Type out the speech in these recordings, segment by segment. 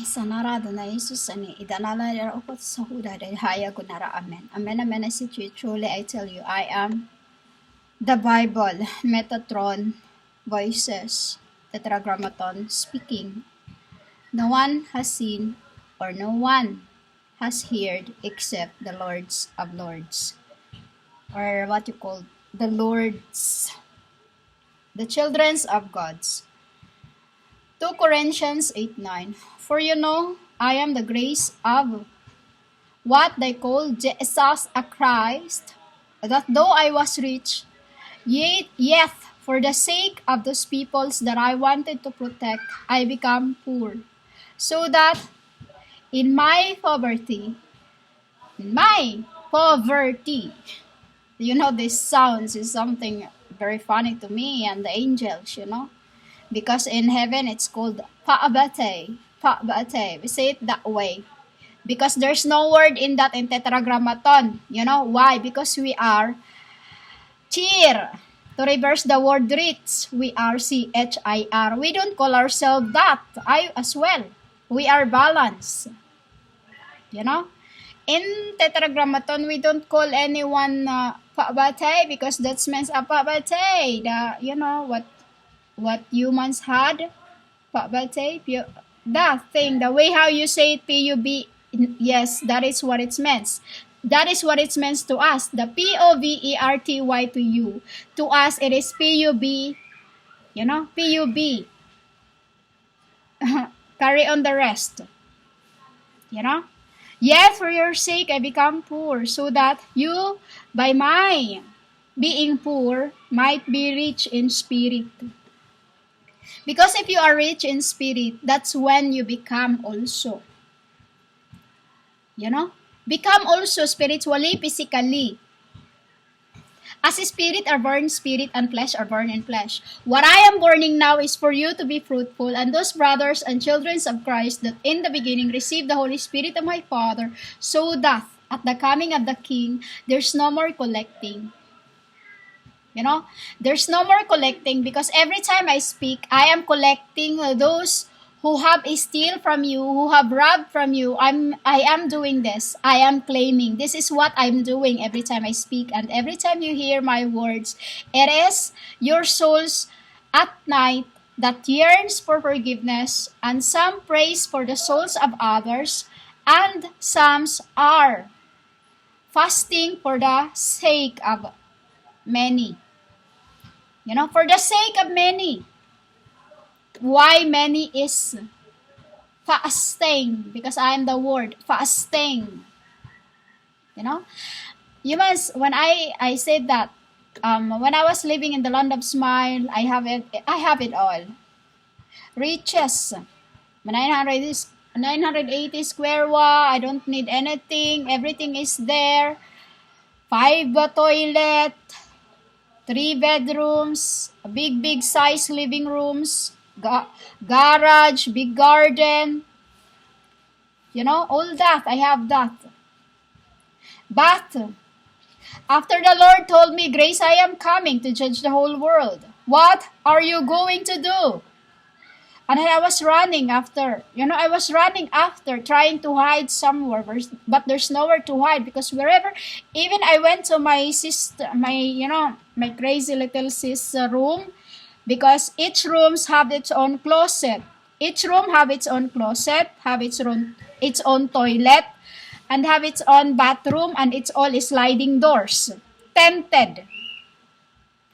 Sa narado na Jesus ani idanala dara ukot sa huda dahil haya ko nara amen. Amen amen na si truly I tell you I am the Bible, Metatron, Voices, Tetragrammaton speaking. No one has seen or no one has heard except the Lords of Lords, or what you call the Lords, the childrens of gods. 2 Corinthians 8:9. For you know, I am the grace of what they call Jesus a Christ, that though I was rich, yet for the sake of those peoples that I wanted to protect, I become poor, so that in my poverty, you know, this sounds is something very funny to me and the angels, you know. Because in heaven it's called Pa'abate. Pa'abate. We say it that way. Because there's no word in that in Tetragrammaton. You know why? Because we are cheer. To reverse the word rich, we are CHIR. We don't call ourselves that. I as well. We are balanced. You know? In Tetragrammaton, we don't call anyone Pa'abate because that means a Pa'abate. You know what humans had, that thing, the way how you say it, PUB, yes, that is what it means. That is what it means to us. The POVERTY to you. To us, it is PUB, you know, PUB. Carry on the rest, you know. Yet for your sake I become poor, so that you, by my being poor, might be rich in spirit. Because if you are rich in spirit, that's when you become also. You know? Become also spiritually, physically. As spirit are born spirit and flesh are born in flesh. What I am burning now is for you to be fruitful, and those brothers and children of Christ that in the beginning received the Holy Spirit of my Father, so that at the coming of the King, there's no more collecting. You know, there's no more collecting, because every time I speak, I am collecting those who have steal from you, who have robbed from you. I am doing this. I am claiming. This is what I'm doing every time I speak, and every time you hear my words. It is your souls at night that yearns for forgiveness, and some prays for the souls of others, and some are fasting for the sake of many. You know, for the sake of many. Why many is fasting? Because I am the word fasting. You know, you must, when I said that, when I was living in the land of smile, I have it all. Riches, 980 square wa, I don't need anything, everything is there. 5 toilet, 3 bedrooms, a big size living rooms, garage, big garden. You know, all that, I have that. But after the Lord told me, Grace, I am coming to judge the whole world. What are you going to do? And I was running after, trying to hide somewhere, but there's nowhere to hide, because wherever, even I went to my sister, my crazy little sis room, because each rooms have its own closet. Each room have its own closet, have its own toilet, and have its own bathroom, and it's all sliding doors, tented.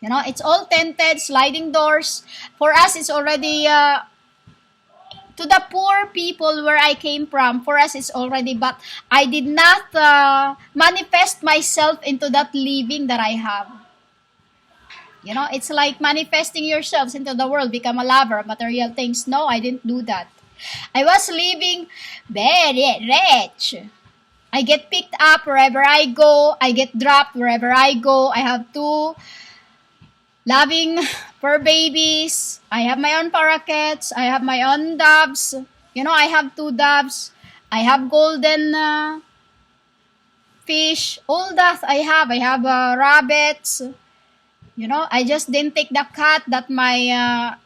You know, it's all tented, sliding doors. For us, it's already to the poor people where I came from, for us it's already, but I did not manifest myself into that living that I have. You know, it's like manifesting yourselves into the world, become a lover of material things. No, I didn't do that. I was living very rich. I get picked up wherever I go. I get dropped wherever I go. I have 2 loving fur babies. I have my own parakeets. I have my own doves. You know, I have 2 doves. I have golden fish. All that I have. I have rabbits. You know, I just didn't take the cat that my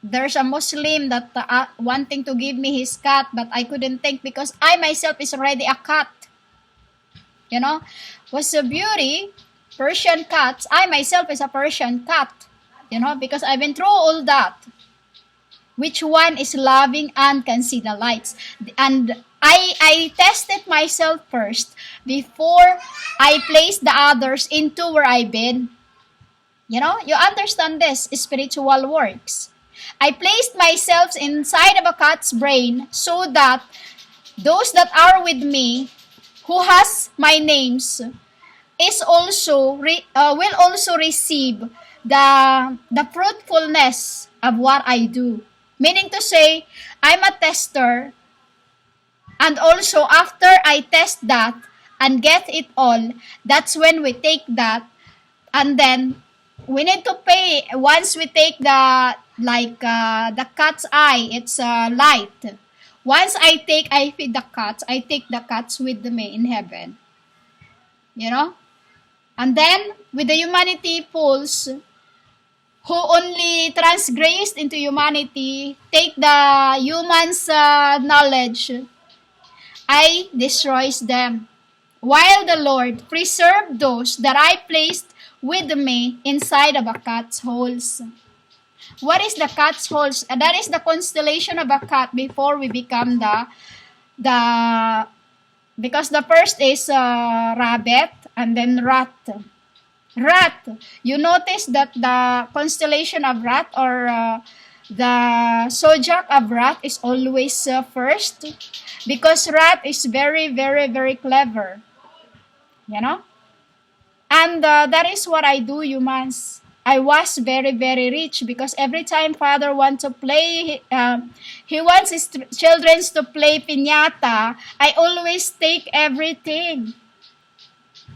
there's a Muslim that wanting to give me his cat, but I couldn't take because I myself is already a cat. You know, was a beauty, Persian cats. I myself is a Persian cat. You know, because I've been through all that. Which one is loving and can see the lights? And I tested myself first before I placed the others into where I've been. You know, you understand this spiritual works. I placed myself inside of a cat's brain so that those that are with me, who has my names, is also will also receive the fruitfulness of what I do. Meaning to say, I'm a tester, and also after I test that and get it all, that's when we take that, and then we need to pay once we take the cat's eye. It's light. Once I feed the cats. I take the cats with me in heaven. You know, and then with the humanity fools who only transgressed into humanity, take the humans' knowledge, I destroys them. While the Lord preserved those that I placed with me inside of a cat's holes. What is the cat's holes? That is the constellation of a cat before we become the because the first is rabbit and then rat. Rat. You notice that the constellation of rat or the zodiac of rat is always first because rat is very, very, very clever. You know? And that is what I do, humans. I was very, very rich because every time father wants to play, he wants his children to play piñata, I always take everything.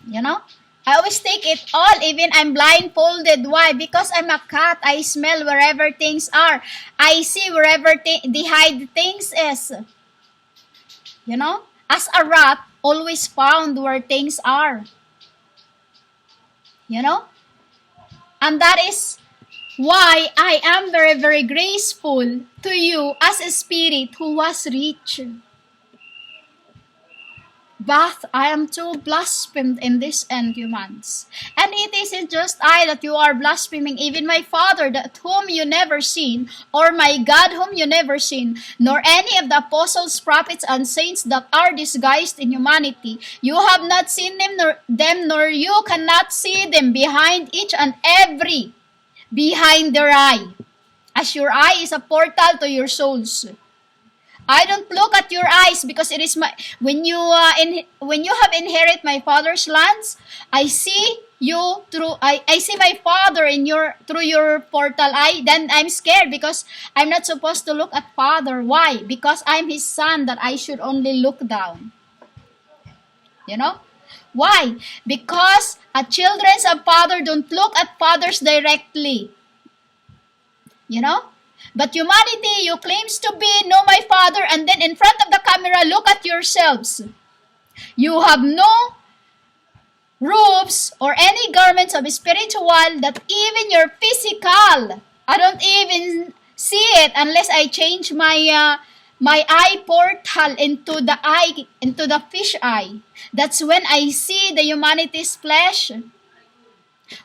You know? I always take it all, even I'm blindfolded. Why? Because I'm a cat. I smell wherever things are. I see wherever the hide things is. You know? As a rat, always found where things are. You know? And that is why I am very, very graceful to you as a spirit who was rich. But I am too blasphemed in this end, humans. And it isn't just I that you are blaspheming, even my Father, that whom you never seen, or my God whom you never seen, nor any of the apostles, prophets, and saints that are disguised in humanity. You have not seen them, nor you cannot see them behind each and every, behind their eye. As your eye is a portal to your souls. I don't look at your eyes because it is my when you have inherit my Father's lands, I see you through I see my Father in your through your portal eye. Then I'm scared because I'm not supposed to look at Father. Why? Because I'm his son that I should only look down. You know? Why? Because children's of Father don't look at fathers directly. You know? But humanity, you claims to be, know my Father, and then in front of the camera, look at yourselves. You have no robes or any garments of spiritual that even your physical, I don't even see it unless I change my eye portal into the fish eye. That's when I see the humanity's flesh.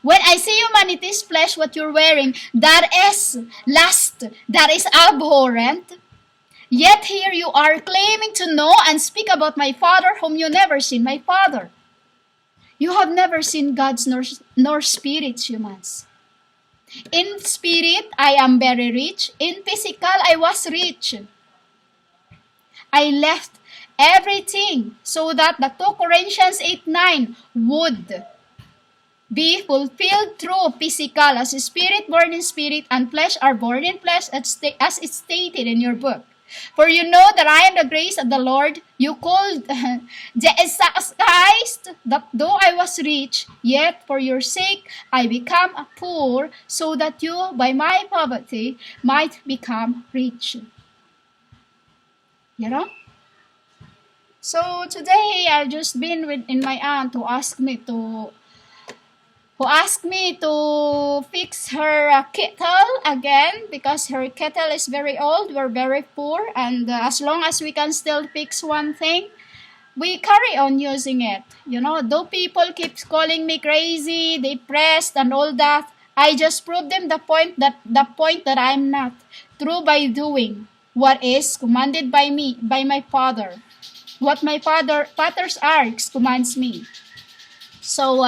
When I see humanity's flesh, what you're wearing, that is lust, that is abhorrent. Yet here you are claiming to know and speak about my Father whom you never seen, my Father. You have never seen God's nor spirits, humans. In spirit, I am very rich. In physical, I was rich. I left everything so that the 2 Corinthians 8:9 would be fulfilled through physical, as spirit born in spirit and flesh are born in flesh, as it's stated in your book. For you know that I am the grace of the Lord. You called Jesus Christ, that though I was rich, yet for your sake I become poor, so that you by my poverty might become rich. You know? So today I've just been in my aunt who asked me to who asked me to fix her kettle again because her kettle is very old. We're very poor, and as long as we can still fix one thing, we carry on using it. You know, though people keep calling me crazy, depressed, and all that, I just prove them the point that I'm not true by doing what is commanded by me, by my father. What my father's arcs commands me. So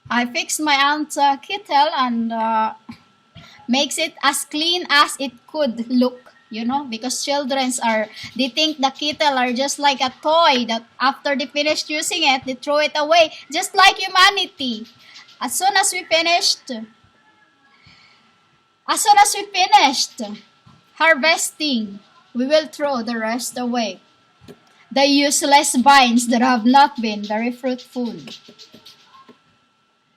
I fixed my aunt's kettle and makes it as clean as it could look, you know, because they think the kettle are just like a toy that after they finished using it, they throw it away, just like humanity. As soon as we finished, as soon as we finished harvesting, we will throw the rest away. The useless vines that have not been very fruitful.